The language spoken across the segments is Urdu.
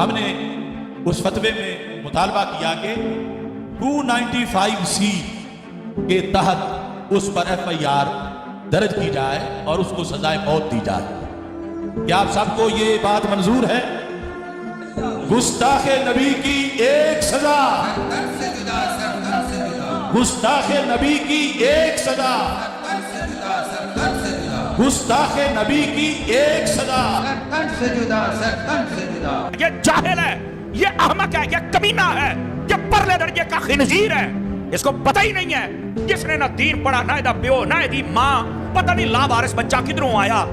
ہم نے اس فتوے میں مطالبہ کیا کہ 295C کے تحت اس پر FIR درج کی جائے اور اس کو سزائے موت دی جائے۔ کیا آپ سب کو یہ بات منظور ہے؟ گستاخ نبی کی ایک سزا، گستاخ نبی کی ایک سزا، گستاخ نبی کی ایک سزا۔ یہ جاہل ہے، یہ احمق ہے، یہ کمینہ ہے، یہ پرلے درجے کا خنزیر ہے، اس کو پتہ ہی نہیں ہے، جس نے نہ دین پڑھا، نہ دا پیو، نہ دی ماں، پتہ نہیں لاوارث بچہ کدھروں آیا،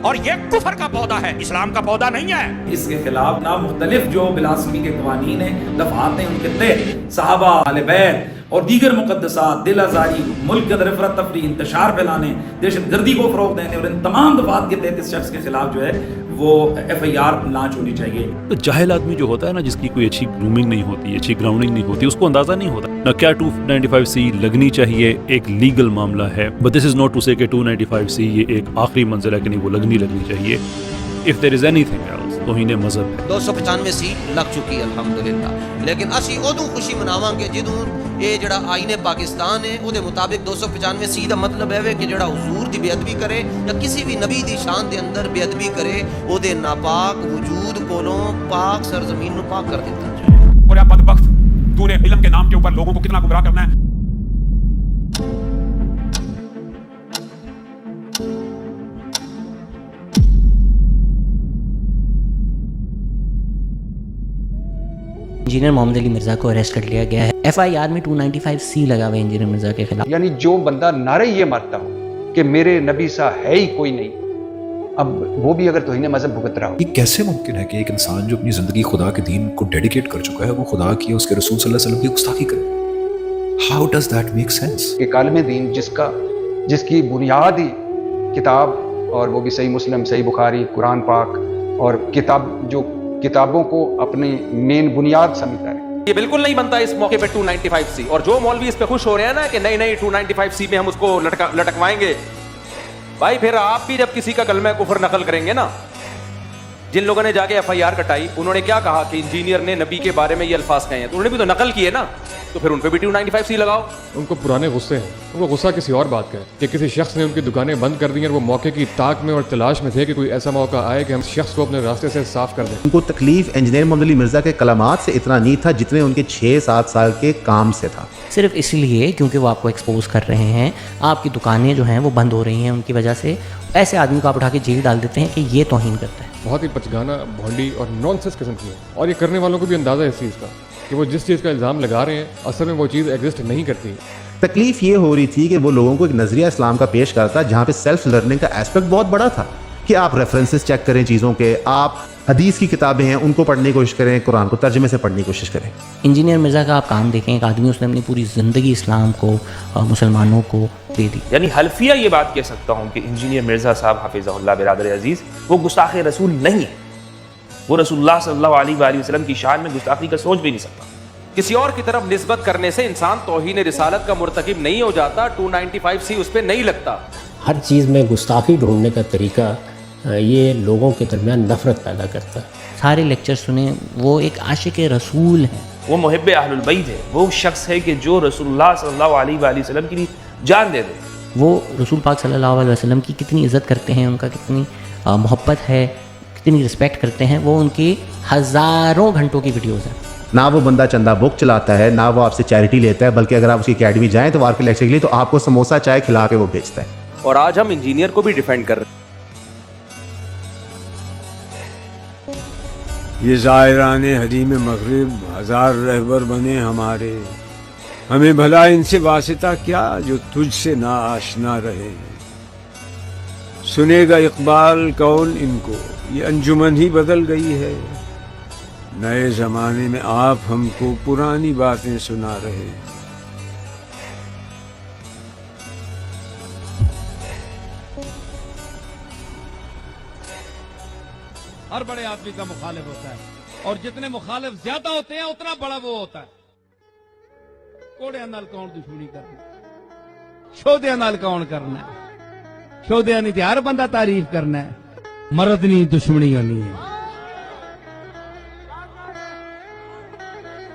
اور یہ کفر کا پودا ہے، اسلام کا پودا نہیں ہے۔ اس کے خلاف نہ مختلف جو بلاسفی کے قوانین ہیں، دفعات ہیں ان کے تحت صحابہ، اہل بیت اور دیگر مقدسات، دل آزاری، ملک کے اندر افراد تفریح، انتشار پھیلانے، دہشت گردی کو فروغ دینے اور ان تمام دفعات کے تحت اس شخص کے خلاف جو ہے وہ FIR لانچ ہونی چاہیے۔ تو جاہل آدمی جو ہوتا ہے نا، جس کی کوئی اچھی گرومنگ نہیں ہوتی، اچھی گراؤنڈنگ نہیں ہوتی، اس کو اندازہ نہیں ہوتا نہ کیا 295C لگنی چاہیے، ایک لیگل معاملہ ہے، but this is not to say کہ 295C یہ ایک آخری منزل ہے کہ نہیں، وہ لگنی چاہیے۔ if there is anything else توہین مذہب ہے۔ 295 سیٹ لگ چکی ہے الحمدللہ، لیکن اسی ادوں خوشی مناواں گے جدوں یہ جڑا آئین پاکستان ہے او دے مطابق 295 سی دا مطلب ہے کہ جڑا حضور دی بے ادبی کرے یا کسی بھی نبی دی شان دے اندر بے ادبی کرے، او دے ناپاک وجود کولوں پاک سرزمین نو پاک کر دیتا جائے۔ اور یا بدبخت، تو نے علم کے نام کے اوپر لوگوں کو کتنا گمراہ کرنا ہے۔ انجینئر محمد علی مرزا کو اریسٹ کر لیا گیا ہے۔ FIR میں 295C لگا ہوا ہے انجینئر مرزا کے خلاف۔ یعنی جو بندہ نعرے یہ مارتا ہو کہ میرے نبی سا ہے ہی کوئی نہیں، اب وہ بھی اگر توہین مذہب بھگت رہا ہو۔ یہ کیسے ممکن ہے کہ ایک انسان جو اپنی زندگی خدا کے دین کو ڈیڈیکیٹ کر چکا ہے، وہ خدا کی اس کے رسول صلی اللہ علیہ وسلم کی گستاخی کرے؟ How does that make sense? ایک عالم دین جس کی بنیاد ہی کتاب، اور وہ بھی صحیح مسلم، صحیح بخاری، قرآن پاک اور کتابوں کو اپنی مین بنیاد سمجھتا ہے۔ یہ بالکل نہیں بنتا اس موقع پہ 295C، اور جو مولوی اس پہ خوش ہو رہے ہیں نا کہ نہیں 295C میں ہم اس کو لٹکوائیں گے، بھائی پھر آپ بھی جب کسی کا کلمہ کفر نقل کریں گے نا، جن لوگوں نے جا کے FIR کٹائی انہوں نے کیا کہا کہ انجینئر نے نبی کے بارے میں یہ الفاظ کہے ہیں، تو انہوں نے بھی تو نقل کیے نا، تو پھر ان پہ بھی 295C لگاؤ۔ ان کو پرانے غصے ہیں، وہ غصہ کسی اور بات کا ہے کہ کسی شخص نے ان کی دکانیں بند کر دی ہیں اور وہ موقع کی طاق میں اور تلاش میں تھے کہ کوئی ایسا موقع آئے کہ ہم شخص کو اپنے راستے سے صاف کر دیں۔ ان کو تکلیف انجینئر محمد علی مرزا کے کلمات سے اتنا نہیں تھا جتنے ان کے 6-7 سال کے کام سے تھا، صرف اس لیے کیونکہ وہ آپ کو ایکسپوز کر رہے ہیں، آپ کی دکانیں جو ہیں وہ بند ہو رہی ہیں، ان کی وجہ سے ایسے آدمی کو آپ اٹھا کے جیل ڈال دیتے ہیں کہ یہ توہین کرتا ہے۔ بہت ہی پچگانا، بھونڈی اور نانسنس قسم کی ہے، اور یہ کرنے والوں کو بھی اندازہ ہے اس چیز کا کہ وہ جس چیز کا الزام لگا رہے ہیں اصل میں وہ چیز ایگزسٹ نہیں کرتی۔ تکلیف یہ ہو رہی تھی کہ وہ لوگوں کو ایک نظریہ اسلام کا پیش کرتا جہاں پہ سیلف لرننگ کا ایسپیکٹ بہت بڑا تھا کہ آپ ریفرنسز چیک کریں چیزوں کے، آپ حدیث کی کتابیں ہیں ان کو پڑھنے کی کوشش کریں، قرآن کو ترجمے سے پڑھنے کی کوشش کریں۔ انجینئر مرزا کا آپ کام دیکھیں، ایک آدمی اس نے اپنی پوری زندگی اسلام کو، مسلمانوں کو دے دی۔ یعنی حلفیہ یہ بات کہہ سکتا ہوں کہ انجینئر مرزا صاحب حفظہ اللہ برادر عزیز وہ گستاخ رسول نہیں ہے، وہ رسول اللہ صلی اللہ علیہ وآلہ وسلم کی شان میں گستاخی کا سوچ بھی نہیں سکتا۔ کسی اور کی طرف نسبت کرنے سے انسان توہین رسالت کا مرتکب نہیں ہو جاتا، 295C اس پہ نہیں لگتا۔ ہر چیز میں گستاخی ڈھونڈنے کا طریقہ یہ لوگوں کے درمیان نفرت پیدا کرتا ہے۔ سارے لیکچر سنیں، وہ ایک عاشق رسول ہیں، وہ محب اہل البیت ہے، وہ شخص ہے کہ جو رسول اللہ صلی اللہ علیہ وآلہ وسلم کی جان دے دے۔ وہ رسول پاک صلی اللہ علیہ وسلم کی کتنی عزت کرتے ہیں، ان کا کتنی محبت ہے، کتنی رسپیکٹ کرتے ہیں، وہ ان کی ہزاروں گھنٹوں کی ویڈیوز ہیں۔ نہ وہ بندہ چندہ بک چلاتا ہے، نہ وہ آپ سے چیریٹی لیتا ہے، بلکہ اگر آپ اس کی اکیڈمی جائیں تو آپ کے لیکچر کے لیے تو آپ کو سموسہ چائے کھلا کے وہ بیچتا ہے۔ اور آج ہم انجینئر کو بھی ڈیفینڈ کر رہے ہیں۔ یہ زائران حریم مغرب ہزار رہبر بنے ہمارے، ہمیں بھلا ان سے واسطہ کیا جو تجھ سے نا آشنا رہے۔ سنے گا اقبال کون ان کو، یہ انجمن ہی بدل گئی ہے، نئے زمانے میں آپ ہم کو پرانی باتیں سنا رہے۔ ہر بڑے آدمی کا مخالف ہوتا ہے، اور جتنے مخالف زیادہ ہوتے ہیں اتنا بڑا وہ ہوتا ہے۔ کوڑے نال کون دشمنی کرنا، شودے نال کون کرنا ہے، شودے نہیں تے ہر بندہ تعریف کرنا ہے، مرد نہیں دشمنی ہونی ہے۔